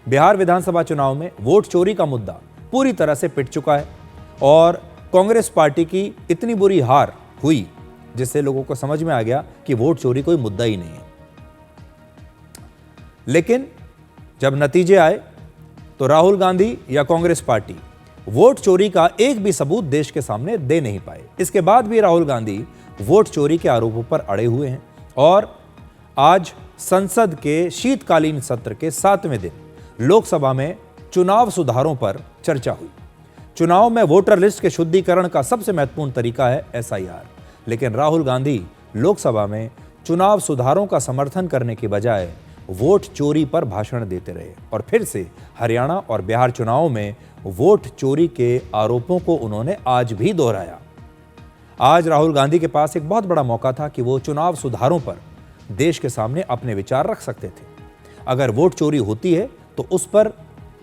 बिहार विधानसभा चुनाव में वोट चोरी का मुद्दा पूरी तरह से पिट चुका है और कांग्रेस पार्टी की इतनी बुरी हार हुई जिससे लोगों को समझ में आ गया कि वोट चोरी कोई मुद्दा ही नहीं है। लेकिन जब नतीजे आए तो राहुल गांधी या कांग्रेस पार्टी वोट चोरी का एक भी सबूत देश के सामने दे नहीं पाए। इसके बाद भी राहुल गांधी वोट चोरी के आरोपों पर अड़े हुए हैं और आज संसद के शीतकालीन सत्र के 7वें दिन लोकसभा में चुनाव सुधारों पर चर्चा हुई। चुनाव में वोटर लिस्ट के शुद्धिकरण का सबसे महत्वपूर्ण तरीका है SIR, लेकिन राहुल गांधी लोकसभा में चुनाव सुधारों का समर्थन करने के बजाय वोट चोरी पर भाषण देते रहे और फिर से हरियाणा और बिहार चुनाव में वोट चोरी के आरोपों को उन्होंने आज भी दोहराया। आज राहुल गांधी के पास एक बहुत बड़ा मौका था कि वो चुनाव सुधारों पर देश के सामने अपने विचार रख सकते थे। अगर वोट चोरी होती है तो उस पर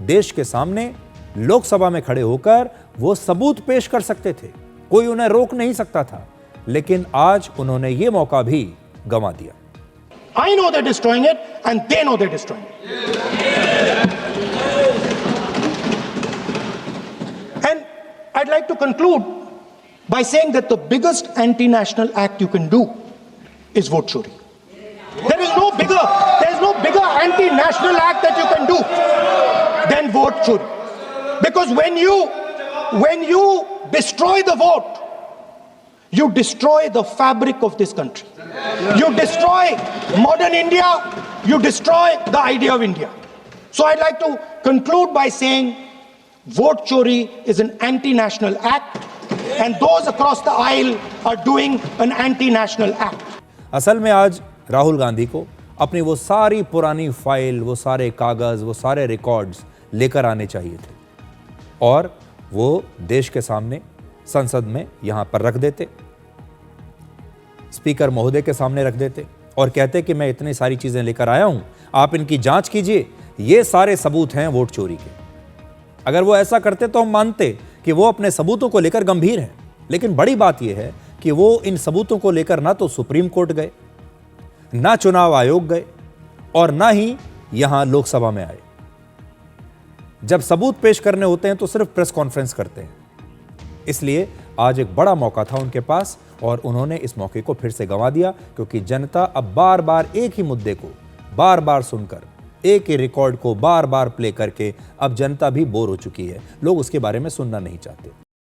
देश के सामने लोकसभा में खड़े होकर वो सबूत पेश कर सकते थे, कोई उन्हें रोक नहीं सकता था। लेकिन आज उन्होंने ये मौका भी गंवा दिया। I know they're destroying it and they know they're destroying it. And I'd like to conclude by saying that the biggest anti-national act you can do is vote chori. There is no bigger anti-national act that you can do than vote chori. Because when you destroy the vote, you destroy the fabric of this country. You destroy modern India, you destroy the idea of India. So I'd like to conclude by saying vote chori is an anti-national act and those across the aisle are doing an anti-national act. असल में आज राहुल गांधी को अपनी वो सारी पुरानी file, वो सारे कागज, वो सारे रिकॉर्ड्स लेकर आने चाहिए थे और वो देश के सामने संसद में यहां पर रख देते, स्पीकर महोदय के सामने रख देते और कहते कि मैं इतनी सारी चीजें लेकर आया हूं, आप इनकी जांच कीजिए, ये सारे सबूत हैं वोट चोरी के। अगर वो ऐसा करते तो हम मानते कि वो अपने सबूतों को लेकर गंभीर हैं। लेकिन बड़ी बात यह है कि वो इन सबूतों को लेकर ना तो सुप्रीम कोर्ट गए, ना चुनाव आयोग गए और ना ही यहां लोकसभा में आए। जब सबूत पेश करने होते हैं तो सिर्फ प्रेस कॉन्फ्रेंस करते हैं। इसलिए आज एक बड़ा मौका था उनके पास और उन्होंने इस मौके को फिर से गंवा दिया, क्योंकि जनता अब बार बार एक ही मुद्दे को बार बार सुनकर, एक ही रिकॉर्ड को बार बार प्ले करके अब जनता भी बोर हो चुकी है। लोग उसके बारे में सुनना नहीं चाहते।